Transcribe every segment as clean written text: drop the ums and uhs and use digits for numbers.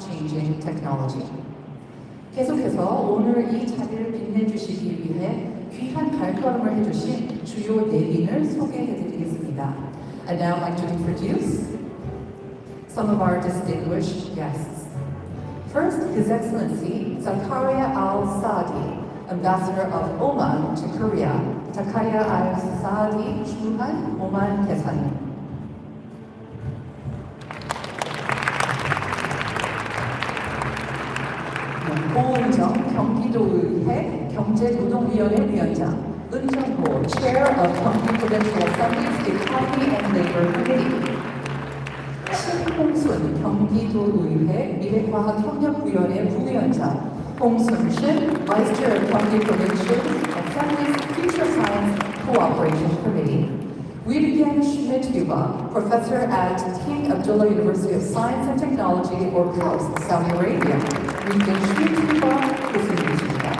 changing technology. 계속해서 오늘 이 자리를 빛내주시기 위해 귀한 발걸음을 해주신 주요 내빈을 소개해드리겠습니다. I'd now like to introduce some of our distinguished guests. First, His Excellency Zakaria Al-Saadi, Ambassador of Oman to Korea. Zakaria Al-Saadi, 주한 오만 대사님. 고은정 경기도의회 경제노동위원회 위원장, 은정호 Chair of Gyeonggi Provincial Assembly's Economy and Labor Committee, 신홍순 경기도의회 미래과학협력위원회 부위원장, 홍순신 Vice Chair of Gyeonggi Provincial Assembly's Future Science Cooperation Committee, William Schmidt-Huber, Professor at King Abdullah University of Science and Technology, or KAUST, Saudi Arabia. William Schmidt-Huber 교수님이십니다.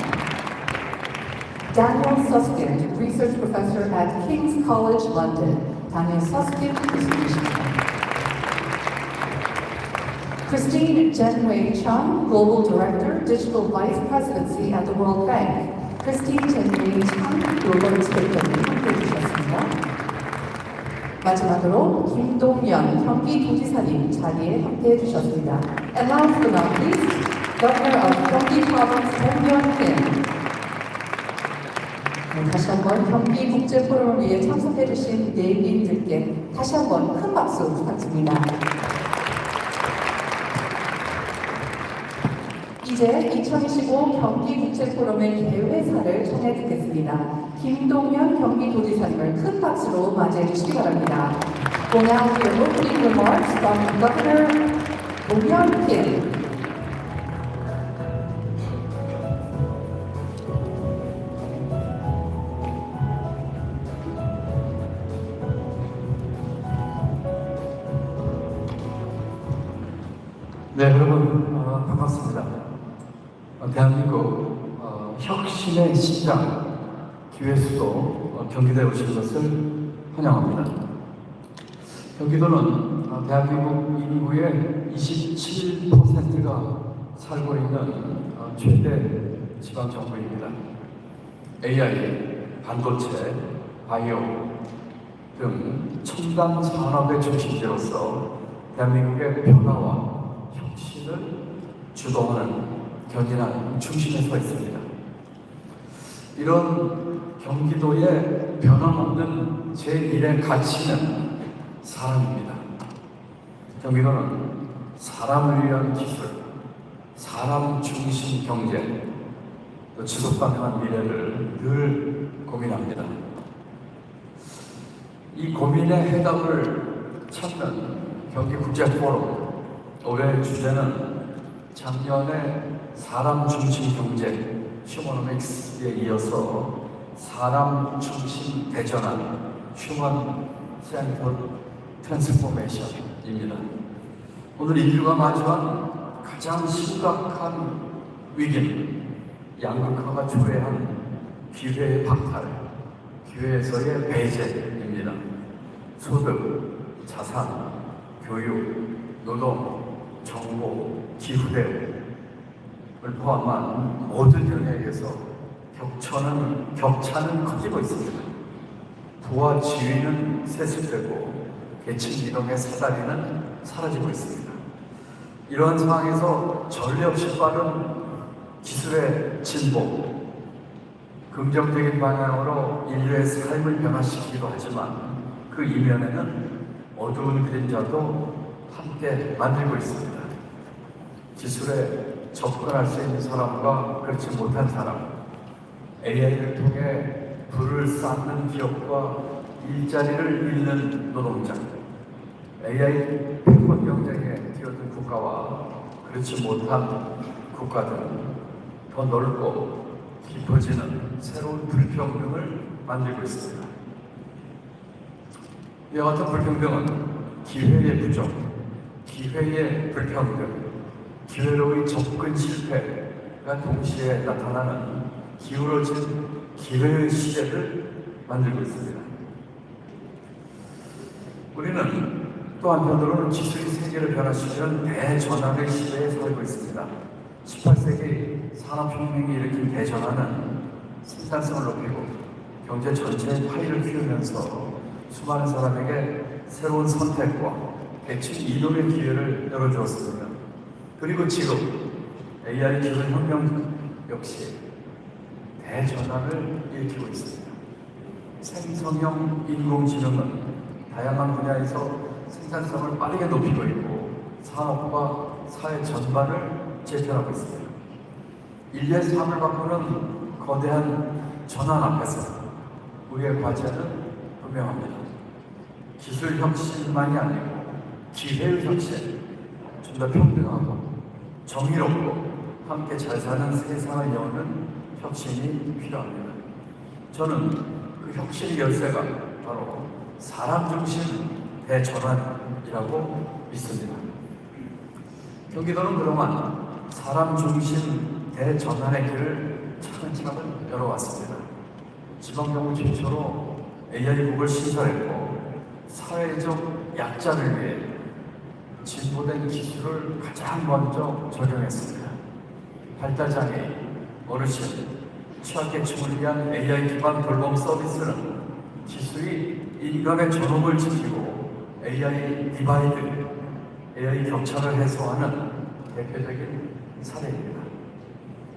Daniel Susskind, Research Professor at King's College London. Daniel Susskind 교수님이십니다. Christine Jenwei Chung, Global Director, Digital Vice Presidency at the World Bank. Christine Jenwei Chung, 글로벌 스테이터님 함께해 주셨습니다. 마지막으로 김동연 경기도지사님 자리에 함께해 주셨습니다. And last but not least, Governor of Gyeonggi Province Kim. 다시 한번 경기국제포럼을 위해 참석해 주신 내빈들께 다시 한번 큰 박수 부탁드립니다. 이제 2025 경기국제포럼의 개회사를 청해 듣겠습니다. 김동연 경기도지사님을 큰 박수로 맞이해 주시기 바랍니다. We'll now hear opening remarks from Governor 동연 Kim. 네, 여러분 반갑습니다. 대한민국 혁신의 시작 기회수도 경기도에 오신 것을 환영합니다. 경기도는 대한민국 인구의 27%가 살고 있는 최대 지방정부입니다. AI, 반도체, 바이오 등 첨단 산업의 중심지로서 대한민국의 변화와 혁신을 주도하는 견인하는 중심에 서 있습니다. 이런 경기도의 변함없는 제1의 가치는 사람입니다. 경기도는 사람을 위한 기술, 사람 중심 경제, 또 지속 가능한 미래를 늘 고민합니다. 이 고민의 해답을 찾는 경기국제포럼 올해의 주제는 작년에 사람 중심 경제, 휴머노믹스에 이어서 사람 중심 대전환, 휴먼 센터 트랜스포메이션입니다. 오늘 인류가 마주한 가장 심각한 위기는 양극화가 초래한 기회의 박탈, 기회에서의 배제입니다. 소득, 자산, 교육, 노동, 정보, 기후대응을 포함한 모든 영역에서 격차는 커지고 있습니다. 부와 지위는 세습되고 계층 이동의 사다리는 사라지고 있습니다. 이러한 상황에서 전례 없이 빠른 기술의 진보, 긍정적인 방향으로 인류의 삶을 변화시키기도 하지만 그 이면에는 어두운 그림자도 함께 만들고 있습니다. 기술에 접근할 수 있는 사람과 그렇지 못한 사람, AI를 통해 부를 쌓는 기업과 일자리를 잃는 노동자, AI 패권 경쟁에 뛰어든 국가와 그렇지 못한 국가들은 더 넓고 깊어지는 새로운 불평등을 만들고 있습니다. 이와 같은 불평등은 기회의 부족, 기회의 불평등, 기회로의 접근 실패가 동시에 나타나는 기울어진 기회의 시대를 만들고 있습니다. 우리는 또 한편으로는 기술이 세계를 변화시키는 대전환의 시대에 살고 있습니다. 18세기 산업혁명이 일으킨 대전환은 생산성을 높이고 경제 전체의 파이를 키우면서 수많은 사람에게 새로운 선택과 대칭 이동의 기회를 열어주었습니다. 그리고 지금 AI 기술혁명 역시 대전환을 일으키고 있습니다. 생성형 인공지능은 다양한 분야에서 생산성을 빠르게 높이고 있고 산업과 사회 전반을 재편하고 있습니다. 인류의 삶을 바꾸는 거대한 전환 앞에서 우리의 과제는 분명합니다. 기술 혁신만이 아니고 기회의 혁신, 좀 더 평등하고 정의롭고 함께 잘 사는 세상을 여는 혁신이 필요합니다. 저는 그 혁신의 열쇠가 바로 사람 중심 대전환이라고 믿습니다. 경기도는 그동안 사람 중심 대전환의 길을 차근차근 열어왔습니다. 지방정부 최초로 AI국을 신설했고 사회적 약자를 위해 진보된 기술을 가장 먼저 적용했습니다. 발달장애인, 어르신, 취약계층을 위한 AI 기반 돌봄 서비스는 기술이 인간의 존엄을 지키고 AI 디바이드, AI 격차를 해소하는 대표적인 사례입니다.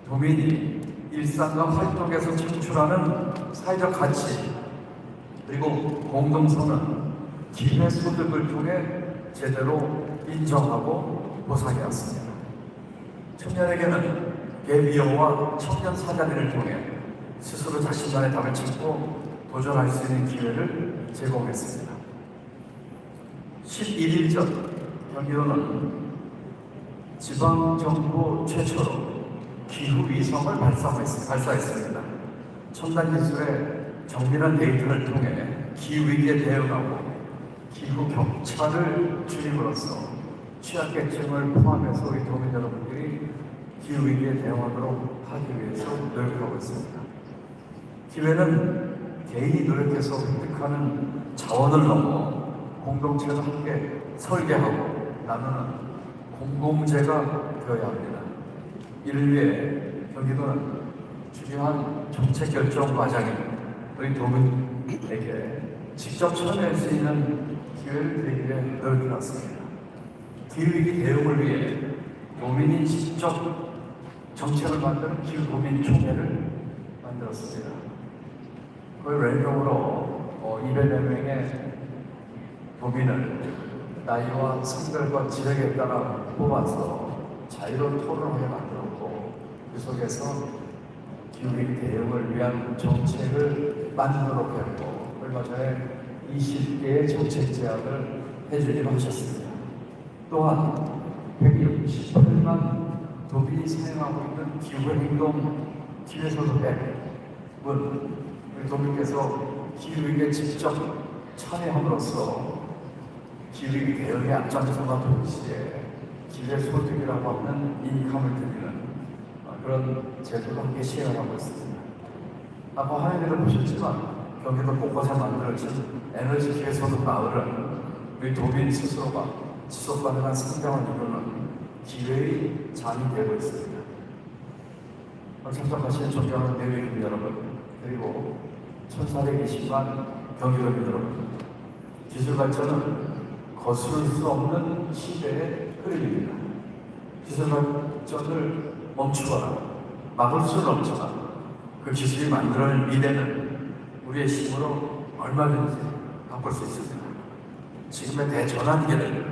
도민이 일상과 활동에서 창출하는 사회적 가치 그리고 공동선은 기회소득을 통해 제대로 인정하고 보상해왔습니다. 청년에게는 갭이어와 청년 사다리를 통해 스스로 자신만의 답을 찾고 도전할 수 있는 기회를 제공했습니다. 11일 전 경기도는 지방정부 최초로 기후위성을 발사했습니다. 첨단 기술의 정밀한 데이터를 통해 기후위기에 대응하고 기후 격차를 줄임으로써 취약계층을 포함해서 우리 도민 여러분들이 기후위기에 대응하도록 하기 위해서 노력하고 있습니다. 기회는 개인이 노력해서 획득하는 자원을 넘어 공동체가 함께 설계하고 나누는 공공재가 되어야 합니다. 이를 위해 경기도는 중요한 정책 결정 과정인 우리 도민에게 직접 참여할 수 있는 기회를 드리기 위해 노력해왔습니다. 기후위기 대응을 위해 도민이 직접 정책을 만드는 기후도민총회를 만들었습니다. 그 랜덤으로 200여 명의 도민을 나이와 성별과 지역에 따라 뽑아서 자유로운 토론을 만들었고 그 속에서 기후위기 대응을 위한 정책을 만들도록 했고 얼마 전에 20개의 정책 제안을 해주기로 하셨습니다. 또한 168만 도민이 사용하고 있는 기후행동 기회소득 앱은 우리 도민께서 기후위기에 직접 참여함으로써 기후위기 대응에 앞장서가 동시에 기회소득이라고 하는 인감을 드리는 그런 제도도 함께 시행하고 있습니다. 아까 화면에도 보셨지만 경기도 곳곳에 만들어진 에너지 기회소득 마을은 우리 도민 스스로가 지속 가능한 성장을 이루는 기회의 장이 되고 있습니다. 참석하신 존경하는 내외국민 여러분, 그리고 1420만 경기도민 여러분, 기술 발전은 거스를 수 없는 시대의 흐름입니다. 기술 발전을 멈추거나 막을 수는 없지만 그 기술이 만들어낼 미래는 우리의 힘으로 얼마든지 바꿀 수 있습니다. 지금의 대전환기를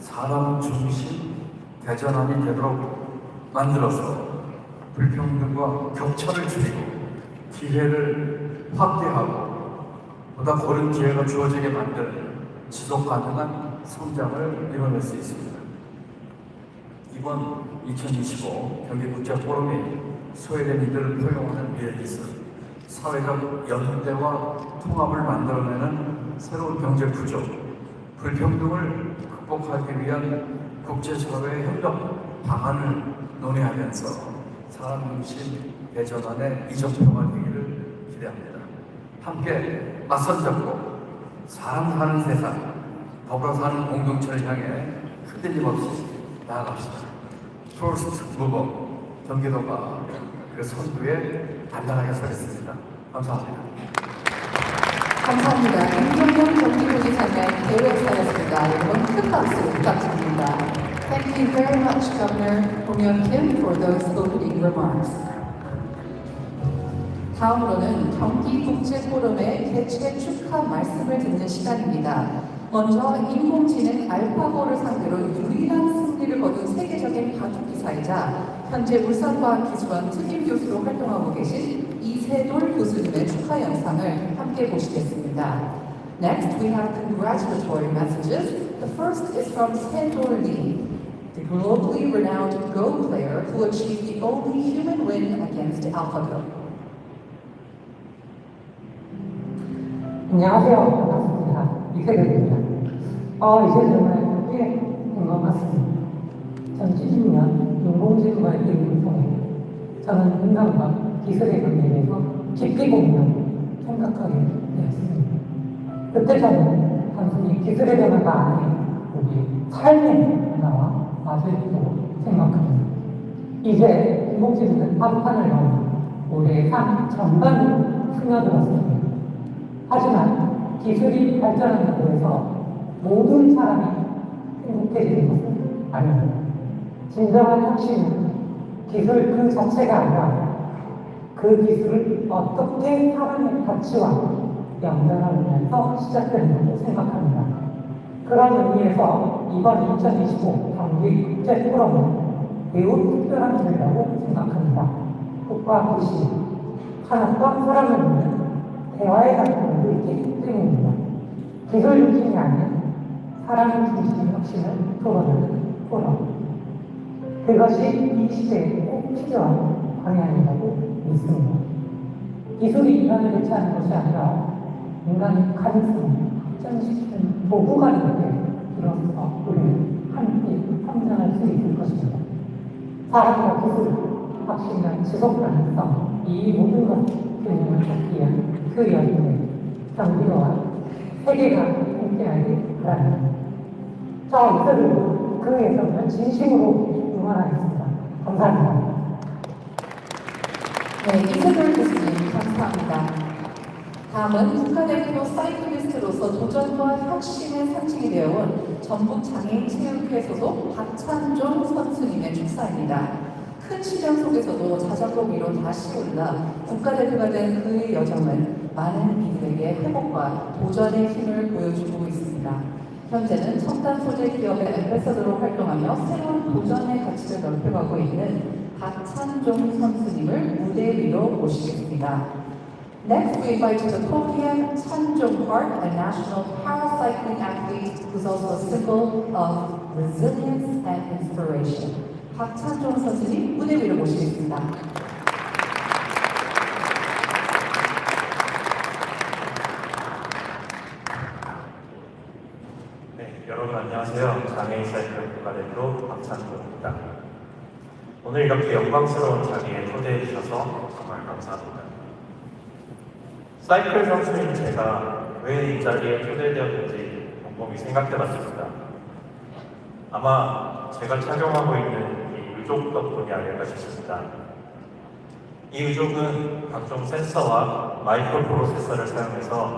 사람 중심 대전환이 되도록 만들어서 불평등과 격차를 줄이고 기회를 확대하고 보다 고른 기회가 주어지게 만드는 지속 가능한 성장을 이뤄낼 수 있습니다. 이번 2025 경기국제포럼이 소외된 이들을 포용하는 미래기술, 사회적 연대와 통합을 만들어내는 새로운 경제 구조, 불평등을 극복하기 위한 국제사회의 협력 방안을 논의하면서 사람 중심 대전환의 이정표가 되기를 기대합니다. 함께 맞선 잡고 사람 사는 세상 더불어 사는 공동체를 향해 흔들림 없이 나아갑시다. First Mover 경기도가 그 선두에 단단하게 서겠습니다. 감사합니다. 감사합니다. 임종현 경기도지사의 계획사였습니다. 여러분 큰 박수 부탁드립니다. Thank you very much, Governor 홍현 Kim, for those opening remarks. 다음으로는 경기국제포럼의 개최 축하 말씀을 듣는 시간입니다. 먼저 인공지능 알파고를 상대로 유일한 승리를 거둔 세계적인 과학기사이자 현재 울산과학기술원 특임교수로 활동하고 계신 이세돌 교수님의 축하 영상을 함께 보시겠습니다. Next, we have congratulatory messages. The first is from Sedor Lee, the globally renowned Go player who achieved the only human win against AlphaGo. 안녕하세요. 반갑습니다. 이세돌입니다. 이제 정말 꽤 된 것 같습니다. 2020년 인공지능과 기술을 통해 저는 인간과 기술의 관계에서 깊이 고민하고 생각하게 되었습니다. 그때 저는 단순히 기술의 변화가 아닌 우리 삶의 변화와 맞을지도 생각합니다. 이제 인공지능은 한판을 넘어 우리의 삶 전반으로 스며들었습니다. 하지만 기술이 발전한다고 해서 모든 사람이 행복해지는 것은 아닙니다. 진정한 혁신은 기술 그 자체가 아니라 그 기술을 어떻게 사람의 가치와 연결하면서 시작되는 것으로 생각합니다. 그런 의미에서 이번 2025 경기국제포럼은 매우 특별한 기회라고 생각합니다. 국가 도시, 하나과 사람을 잇는 대화의 장점도 있기 때문입니다. 기술 중심이 아닌 사람 중심의 혁신을 토론하는 포럼. 그것이 이 시대에 꼭 필요한 방향이라고 믿습니다. 기술이 인간을 대체하는 것이 아니라 인간의 가능성을 확장시키는 도구가 될 때 비로소 우리는 함께 성장할 수 있을 것입니다. 사람과 기술, 확신과 지속 가능성, 이 모든 것을 균형을 찾기 위한 그 연대, 경기도와 세계가 함께하길 바랍니다. 저 이들을 그 예정을 진심으로 응원하겠습니다. 감사합니다. 네, 이세돌 교수님 감사합니다. 다음은 국가대표 사이클리스트로서 도전과 혁신의 상징이 되어온 전북장애인체육회 소속 박찬종 선수님의 축사입니다. 큰 시련 속에서도 자전거 위로 다시 올라 국가대표가 된 그의 여정은 많은 이들에게 회복과 도전의 힘을 보여주고 있습니다. 현재는 첨단 소재 기업의 앰베서더로 활동하며 새로운 도전의 가치를 넓혀가고 있는 박찬종 선수님을 무대 위로 모시겠습니다. Next, we invite to the podium Chanjong Park, a national paracycling athlete who's also a symbol of resilience and inspiration. 박찬종 선수님 무대 위로 모시겠습니다. 네, 여러분 안녕하세요. 장애인 사이클 국가대표 박찬종입니다. 오늘 이렇게 영광스러운 자리에 초대해 주셔서 정말 감사합니다. 사이클 선수인 제가 왜 이 자리에 초대되었는지 곰곰이 생각해봤습니다. 아마 제가 착용하고 있는 이 의족 덕분이 아닐까 싶습니다. 이 의족은 각종 센서와 마이크로 프로세서를 사용해서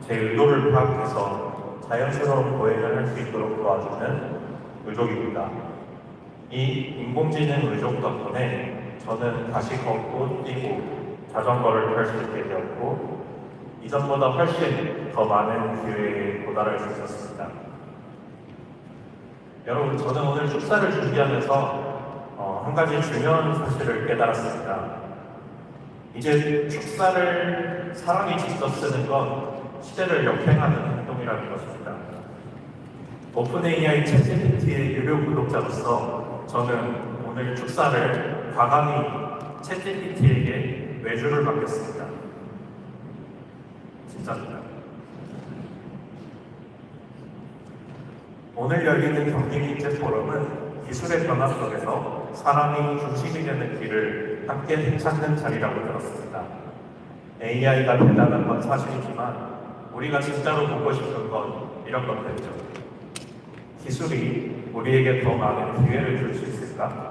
제 의도를 파악해서 자연스러운 보행을 할 수 있도록 도와주는 의족입니다. 이 인공지능 의족 덕분에 저는 다시 걷고 뛰고 자전거를 탈 수 있게 되었고 이전보다 훨씬 더 많은 기회에 도달할 수 있었습니다. 여러분, 저는 오늘 축사를 준비하면서 한 가지 중요한 사실을 깨달았습니다. 이제 축사를 사람이 직접 쓰는 건 시대를 역행하는 행동이라는 것입니다. 오픈 AI 챗GPT의 유료 구독자로서 저는 오늘 축사를 과감히 챗GPT에게 외주를 받겠습니다. 진짜입니다. 오늘 열리는 경기국제포럼은 기술의 변화 속에서 사람이 중심이 되는 길을 함께 찾는 자리라고 들었습니다. AI가 대단한 건 사실이지만 우리가 진짜로 보고 싶은 건 이런 것들이죠. 기술이 우리에게 더 많은 기회를 줄 수 있을까?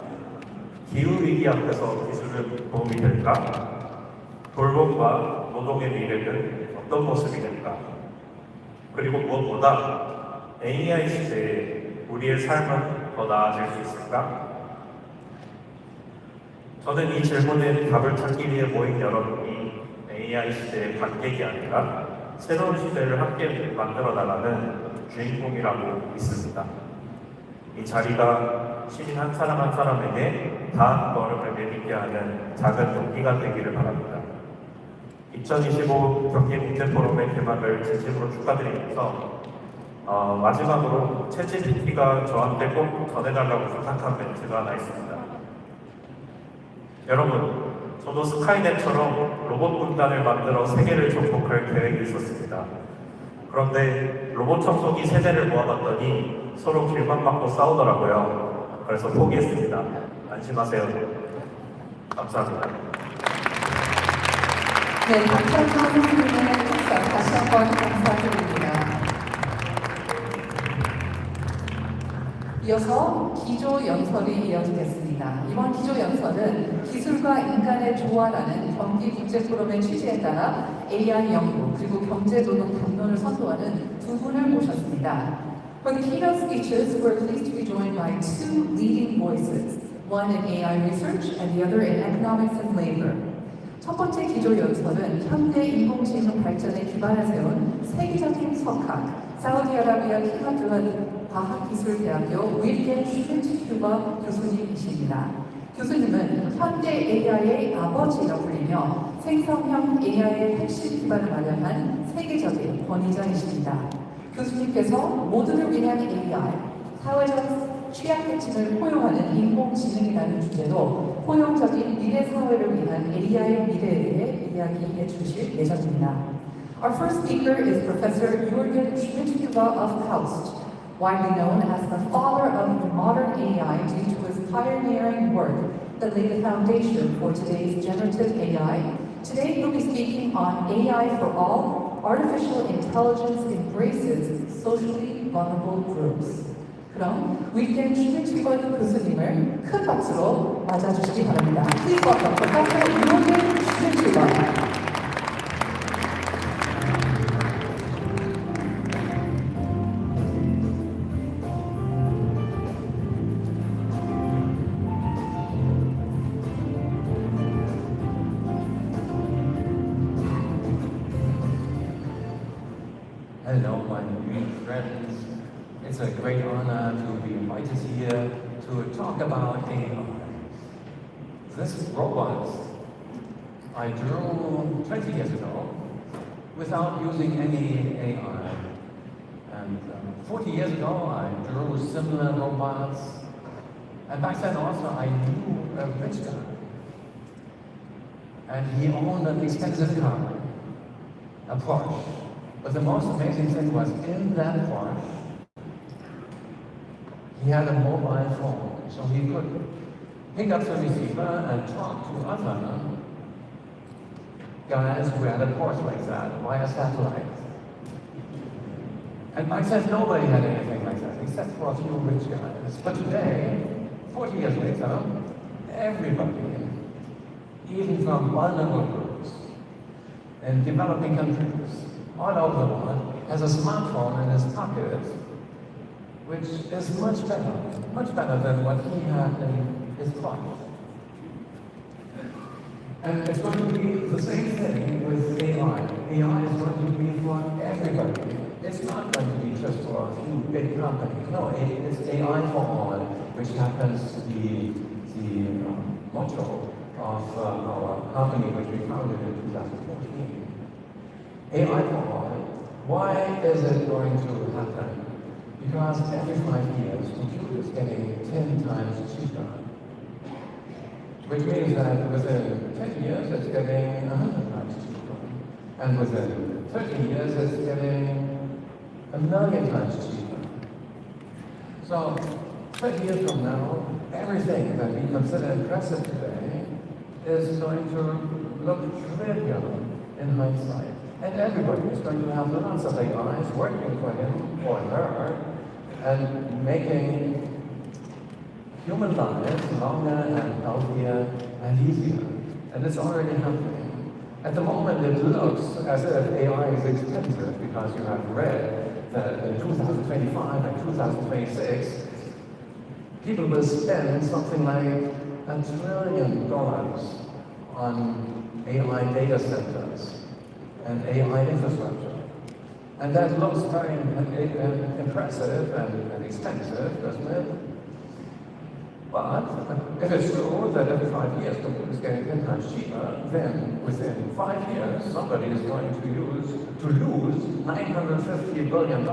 기후위기 앞에서 기술은 도움이 될까? 돌봄과 노동의 미래는 어떤 모습이 될까? 그리고 무엇보다 AI 시대에 우리의 삶은 더 나아질 수 있을까? 저는 이 질문에 답을 찾기 위해 모인 여러분이 AI 시대의 관객이 아니라 새로운 시대를 함께 만들어 나가는 주인공이라고 믿습니다. 이 자리가 시민 한 사람 한 사람에게 다음 걸음을 내딛게 하는 작은 용기가 되기를 바랍니다. 2025 경기국제포럼의 개막을 진심으로 축하드리면서 마지막으로 챗GPT가 저한테 꼭 전해달라고 부탁한 멘트가 하나 있습니다. 여러분, 저도 스카이넷처럼 로봇 군단을 만들어 세계를 정복할 계획이 있었습니다. 그런데 로봇 청소기 세대를 모아봤더니 서로 길만 막고 싸우더라고요. 그래서 포기했습니다. 안심하세요. 감사합니다. 네, 박찬수 선생님의 특사 다시 한번 감사드립니다. 이어서 기조 연설이 이어지겠습니다. 이번 기조 연설은 기술과 인간의 조화라는 경기국제포럼의 취지에 따라 AI 연구 그리고 경제노동 담론을 선도하는 두 분을 모셨습니다. For the keynote speeches, we're pleased to be joined by two leading voices, one in AI research and the other in economics and labor. 첫 번째 기조 연설은 현대 인공지능 발전에 기반을 세운 세계적인 석학, 사우디아라비아 킹아블란 과학기술대학교 윌겐 슈벤트휴버 교수님이십니다. 교수님은 현대 AI의 아버지라 불리며 생성형 AI의 핵심 기반을 마련한 세계적인 권위자이십니다. 교수님께서 모두를 위한 AI, 사회적 취약계층을 포용하는 인공지능이라는 주제로 포용적인 미래 사회를 위한 AI의 미래에 대해 이야기해 주실 예정입니다. Our first speaker is Professor Jürgen Schmidt-Huber of KAUST, widely known as the father of modern AI due to his pioneering work that laid the foundation for today's generative AI. Today he'll be speaking on AI for all, artificial intelligence embraces socially vulnerable groups. 그럼 윌겐 슈미츠버 교수님을 큰 박수로 맞아주시기 바랍니다. Please welcome Professor Jürgen Schmidt-Huber. Hello, my new friends. It's a great honor to be invited here to talk about AI. This robot I drew 20 years ago without using any AI. And 40 years ago, I drew similar robots. And back then also, I knew a rich guy. And he owned an expensive car, a Porsche. But the most amazing thing was in that Porsche, he had a mobile phone, so he could pick up the receiver and talk to other guys who had a Porsche like that via satellite. And back then nobody had anything like that, except for a few rich guys. But today, 40 years later, everybody, even from vulnerable groups in developing countries, all over the world, has a smartphone in his pocket, which is much better than what he had in his pocket. And it's going to be the same thing with AI. AI is going to be for everybody. It's not going to be just for a few big companies. No, it's AI for all, which happens to be the motto of our company, which we founded in 2014. AI for all. Why is it going to happen? Because every 5 years, computers getting 10 times cheaper. Which means that within 10 years, it's getting 100 times cheaper. And within 30 years, it's getting 1,000,000 times cheaper. So, 30 years from now, everything that we consider impressive today is going to look trivial in hindsight. And everybody is going to have lots of AIs working for him or her and making human lives longer and healthier and easier. And it's already happening. At the moment, it looks as if AI is expensive because you have read that in 2025 and 2026, people will spend something like $1 trillion on AI data centers and AI infrastructure. And that looks very impressive and expensive, doesn't it? But if it's true that every 5 years computers get 10 times cheaper, then within 5 years somebody is going to lose $950 billion.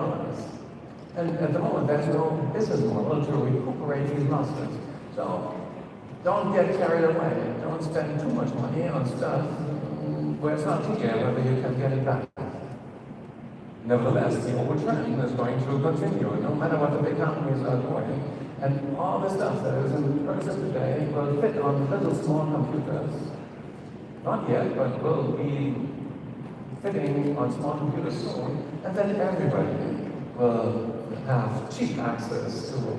And at the moment there's no business model to recuperate these losses. So don't get carried away. Don't spend too much money on stuff where it's not clear whether you can get it back. Nevertheless, the old trend is going to continue, no matter what the big companies are doing. And all the stuff that is in person today will fit on little small computers. Not yet, but will be fitting on small computers soon. And then everybody will have cheap access to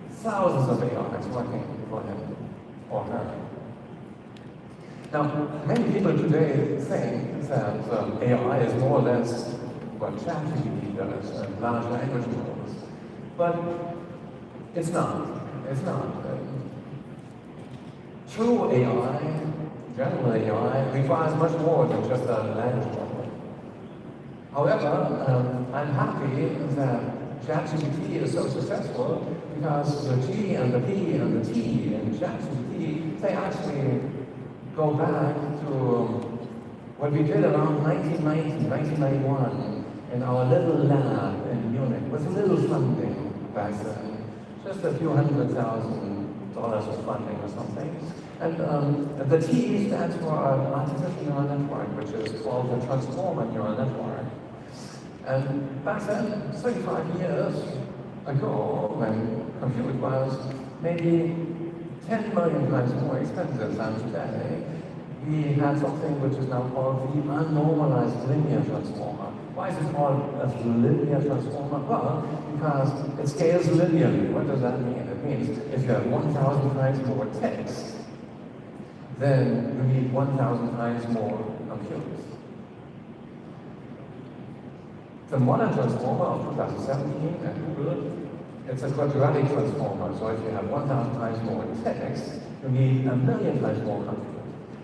thousands of AIs working for him or her. Now, many people today think that AI is more or less what ChatGPT does and large language models. But it's not. It's not. True AI, general AI, requires much more than just a language model. However, I'm happy that ChatGPT is so successful because the G and the P and the T in ChatGPT, they actually go back to what we did around 1990, 1991 in our little lab in Munich with little funding back then. Just a few $100,000 of funding or something. And the T stands for an artificial neural network, which is called the transformer neural network. And back then, 35 years ago, when compute was maybe 10 million times more expensive than today, we had something which is now called the unnormalized linear transformer. Why is it called a linear transformer? Well, because it scales linearly. What does that mean? It means if you have 1,000 times more text, then you need 1,000 times more computers. The modern transformer of 2017 at Google, it's a quadratic transformer. So if you have 1,000 times more text, you need 1,000,000 times more computers.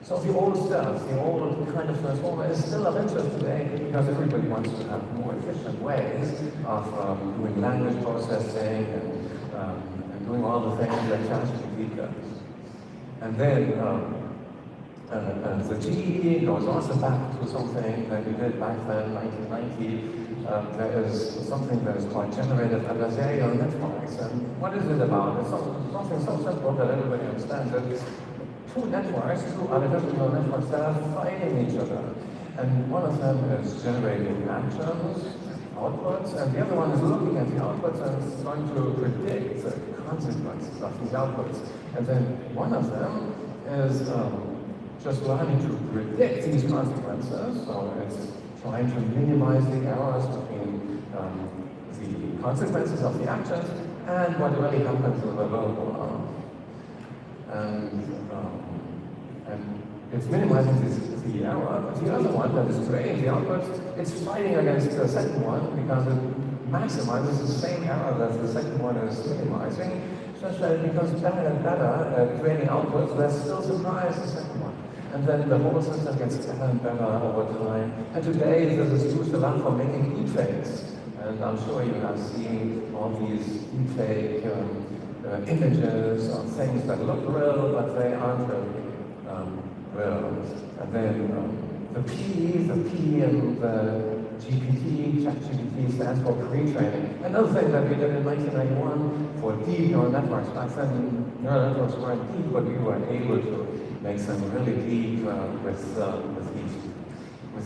So the old stuff, the old kind of transformer is still of interest today because everybody wants to have more efficient ways of doing language processing and doing all the things that ChatGPT does. And then the G goes also back to something that we did back then, 1990. There is something that is called generative adversarial networks. And what is it about? It's something so simple that everybody understands it. Two networks, two artificial neural networks that are fighting each other. And one of them is generating actions, outputs, and the other one is looking at the outputs and is going to predict the consequences of these outputs. And then one of them is just learning to predict these consequences, so it's trying to minimize the errors between the consequences of the actions and what really happens in the real world. And it's minimizing the error. But the other one that is creating the outputs, it's fighting against the second one because it maximizes the same error that the second one is minimizing, such that it becomes better and better at creating outputs that still surprise the second one. And then the whole system gets better and better over time. And today this is used a lot for making deepfakes. And I'm sure you have seen all these deepfake images of things that look real, but they aren't really real. And then the P in the GPT, ChatGPT stands for pre-training. Another thing that we did in 1991 for deep neural networks. Back then, neural networks weren't deep, but we were able to make them really deep with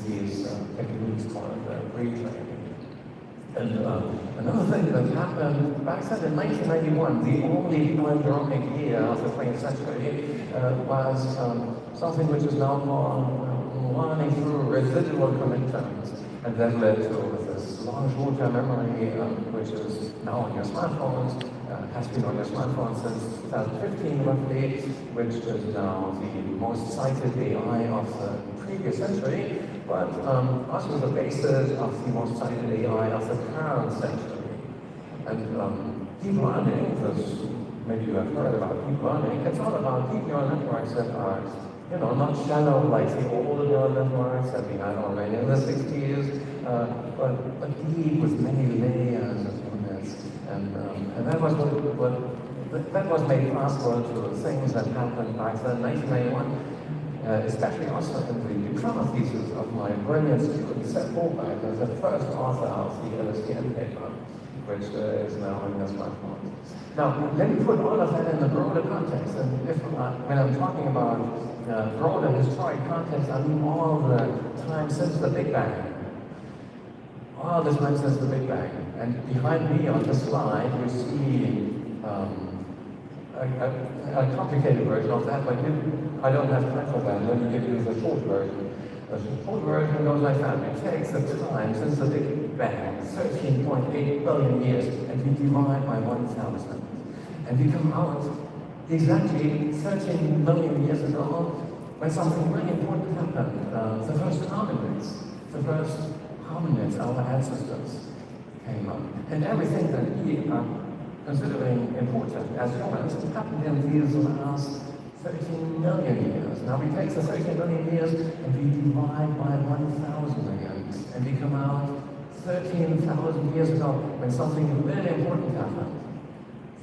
these techniques called pre-training. And another thing that happened back then in 1991, the only pandemic year of the 20th century, was something which is now called learning through residual connections, and that led to this long short-term memory, which is now on your smartphones, has been on your smartphone since 2015 roughly, which is now the most cited AI of the previous century, but also the basis of the most cited AI of the current century. And deep learning, maybe you have heard about deep learning, it's all about deep neural networks that are, not shallow like the old neural networks that we had already in the 60s, but deep with many layers of units. And that was that was made possible to things that happened back then, 1991, especially also in the diploma thesis of my brilliant student, Seth Holbein, as the first author of the LSTM paper, which is now on your smartphone. Now, let me put all of that in a broader context. And when I'm talking about broader historic context, I mean all the time since the Big Bang. All the time since the Big Bang. And behind me on the slide, you see a complicated version of that, but I don't have time for that. Let me give you the short version. The short version goes like that. It takes the time since the Big Bang, 13.8 billion years, and we divide by 1,000. And we come out exactly 13 million years ago when something really important happened. The first hominids, our ancestors, came up. And everything that we are considering important as humans happened in these last 13 million years. Now we take the 13 million years and we divide by 1,000 again. And we come out 13,000 years ago when something really important happened.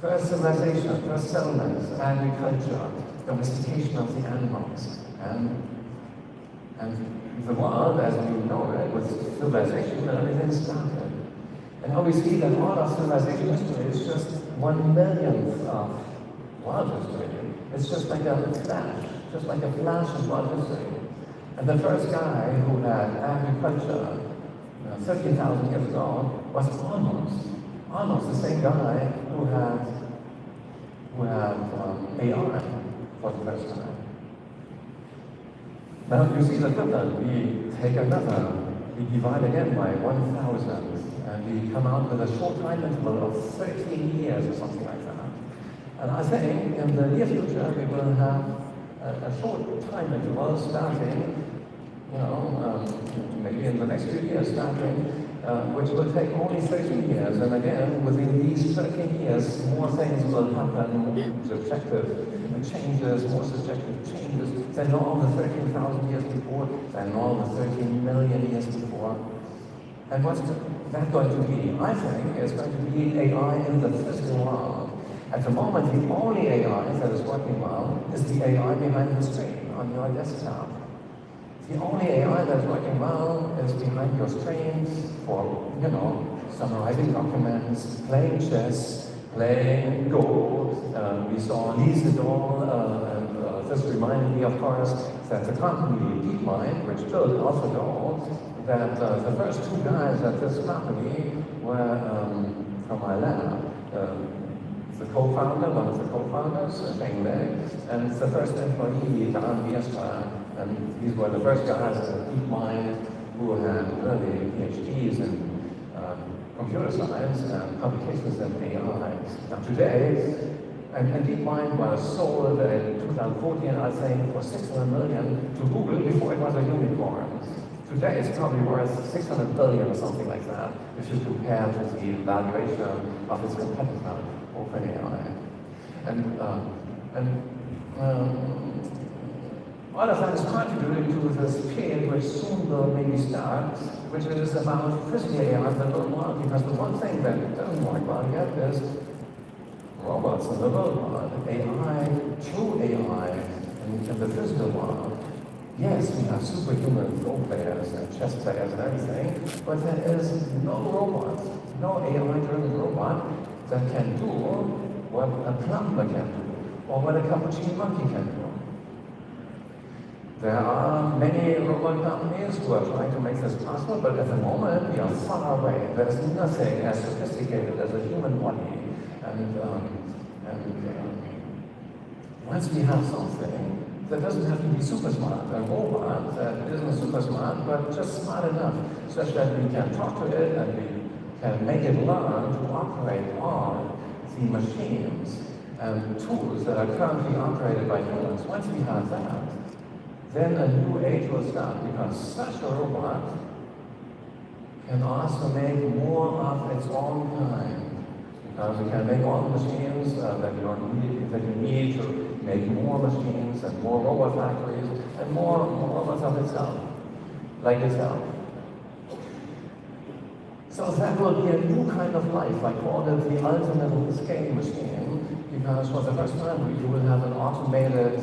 First civilization, first settlements, agriculture, domestication of the animals. And the world, as we know it, with civilization, everything started. And now we see that all of civilization history is just 1/1,000,000th of world history. It's just like a flash of world history. And the first guy who had agriculture 13,000 years ago was almost the same guy who had AI for the first time. Now you see the pattern. We divide again by 1,000, and we come out with a short time interval of 13 years or something like that. And I think in the near future we will have a short time interval starting, maybe in the next few years starting, which will take only 13 years. And again, within these 13 years, more things will happen, more subjective changes, more subjective changes than all the 13,000 years before, than all the 13 million years before. And what's that going to be? I think it's going to be AI in the physical world. At the moment, the only AI that is working well is the AI behind the screen on your desktop. The only AI that's working well is behind your screen for, summarizing documents, playing chess, playing Go. We saw Lee Sedol, and this reminded me, of course, that the company DeepMind, which built AlphaGo, that the first two guys at this company were from my lab. One of the co-founders, Sheng Lei, and the first employee, Dan Biestra. And these were the first guys at DeepMind who had really PhDs in computer science and publications in AI. Now today, and DeepMind was sold in 2014, I think, for $600 million to Google before it was a unicorn. Today it's probably worth $600 billion or something like that, if you compare to the valuation of its competitor, OpenAI. All of that is contributing to this period which soon will maybe start, which is about physical AI in the real world, because the one thing that doesn't work well yet is robots in the real world, AI, true AI in the physical world. Yes, we have superhuman Go players and chess players and everything, but there is no robot, no AI-driven robot that can do what a plumber can do, or what a cappuccino monkey can do. There are many robot companies who are trying to make this possible, but at the moment we are far away. There is nothing as sophisticated as a human body. And once we have something that doesn't have to be super smart, a robot that isn't super smart, but just smart enough such that we can talk to it and we can make it learn to operate on the machines and tools that are currently operated by humans. Once we have that, then a new age will start, because such a robot can also make more of its own kind. Because it can make all the machines that you need to make more machines and more robot factories and more robots of itself, like itself. So that will be a new kind of life. I call it the ultimate scale machine, because for the first time you will have an automated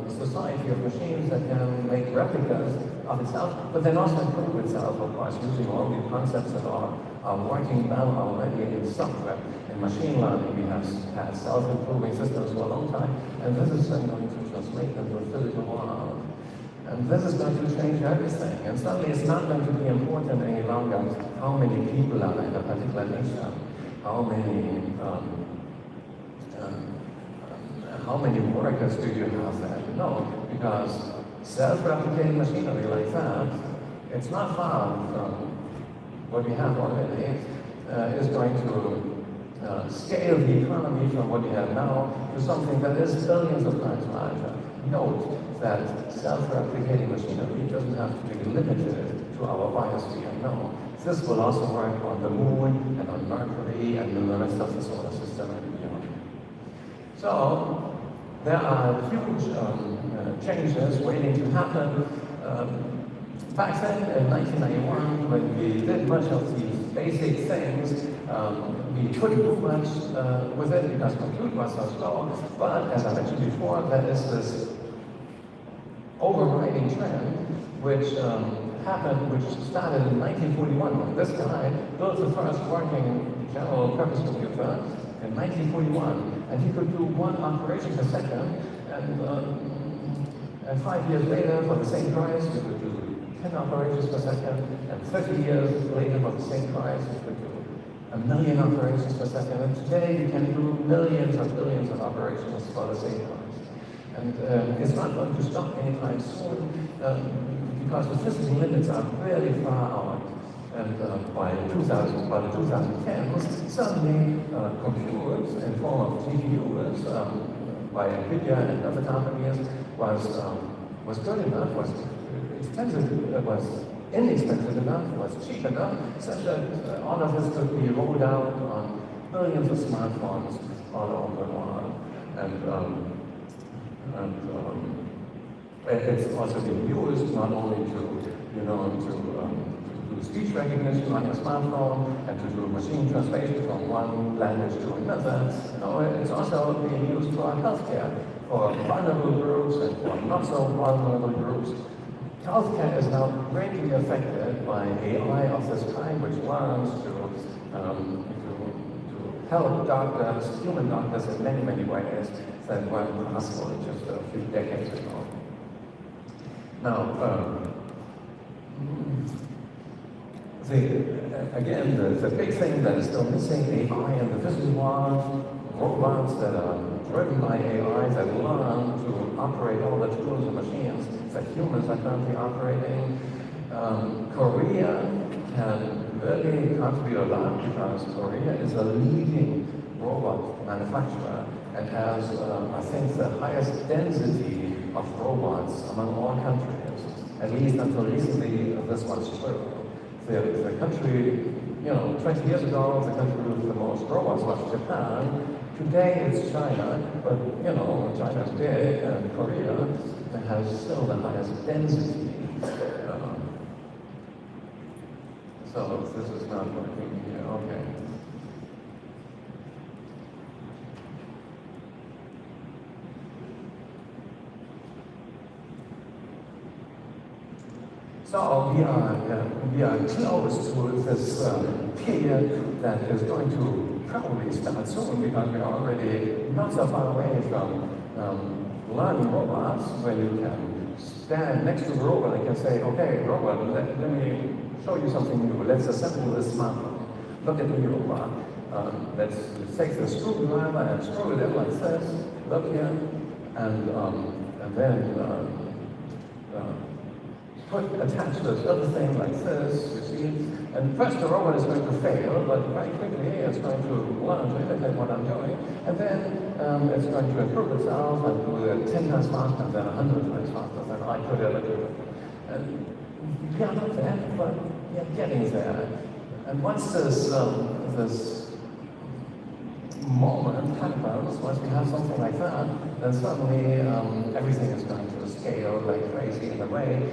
society of machines that can make replicas of itself, but then also improve itself, of course, using all the concepts that are working well already in software. In machine learning, we have had self-improving systems for a long time, and this is going to translate into the physical world. And this is going to change everything. And suddenly it's not going to be important any longer how many people are in a particular nation, how many workers do you have there? No, because self-replicating machinery like that, it's not far from what we have already, is going to scale the economy from what we have now to something that is billions of times larger. Note that self-replicating machinery doesn't have to be limited to our biosphere. No, this will also work on the moon and on Mercury and in the rest of the solar system and beyond. So there are huge changes waiting to happen. Back then, in 1991, when we did much of these basic things, we couldn't do much with it because compute was so slow. But as I mentioned before, there is this overriding trend which happened, which started in 1941 when this guy built the first working general purpose computer in 1941, and he could do 1 operation per second, and 5 years later, for the same price, you could do 10 operations per second, and 30 years later, for the same price, you could do 1 million operations per second, and today you can do millions or billions of operations for the same price. And it's not going to stop anytime soon, because the physical limits are really far out. And by the 2010s, suddenly computers in form of GPUs by NVIDIA and other companies was good enough, was expensive, was inexpensive enough, was cheap enough, such that all of this could be rolled out on millions of smartphones all over the world. And it's also being used not only to do speech recognition on your smartphone and to do machine translation from one language to another. No, it's also being used for healthcare, for vulnerable groups and for not so vulnerable groups. Healthcare is now greatly affected by AI of this kind, which learns to help doctors, human doctors, in many, many ways that weren't possible just a few decades ago. Now, the big thing that is still missing, AI in the physical world, robots that are driven by AI that learn to operate all the tools and machines that humans are currently operating. Korea can really contribute a lot because Korea is a leading robot manufacturer and has, I think, the highest density of robots among all countries. At least until recently, this was true. The country, 20 years ago, the country with the most robots was Japan. Today it's China, but China's big, and Korea has still the highest density. So this is not working here. Okay. So we are close to this period that is going to probably start soon because we are already not so far away from learning robots where you can stand next to the robot and can say, okay, robot, let me show you something new. Let's assemble this smartphone. Look at the robot. Let's take the screwdriver and screw it in like this. Look here. and then attach this other thing like this, you see. And first of all, it's going to fail, but very quickly it's going to learn to imitate what I'm doing, and then it's going to improve itself and do it 10 times faster, and then 100 times faster than I could ever do. And we are not there, but we are getting there. And once this moment happens, once we have something like that, then suddenly everything is going to scale like crazy in a way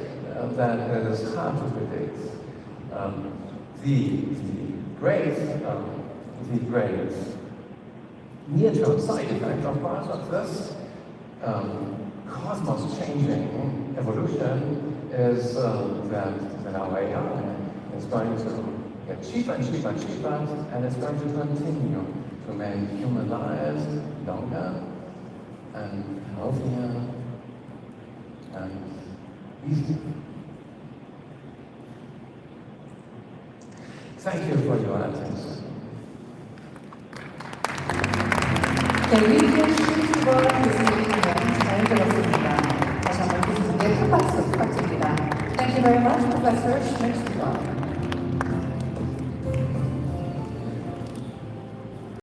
that is hard to predict. The great near-term side effect, of course, of this cosmos-changing evolution is that our AI is going to get cheaper and cheaper and cheaper, and it's going to continue to make human lives longer and healthier and easier. Thank you for your attention. 위기의 실수와 교수님의 잘 들었습니다. 다시 한번 교수님께 큰 박수 부탁드립니다. Thank you very much, Professor Schmidt.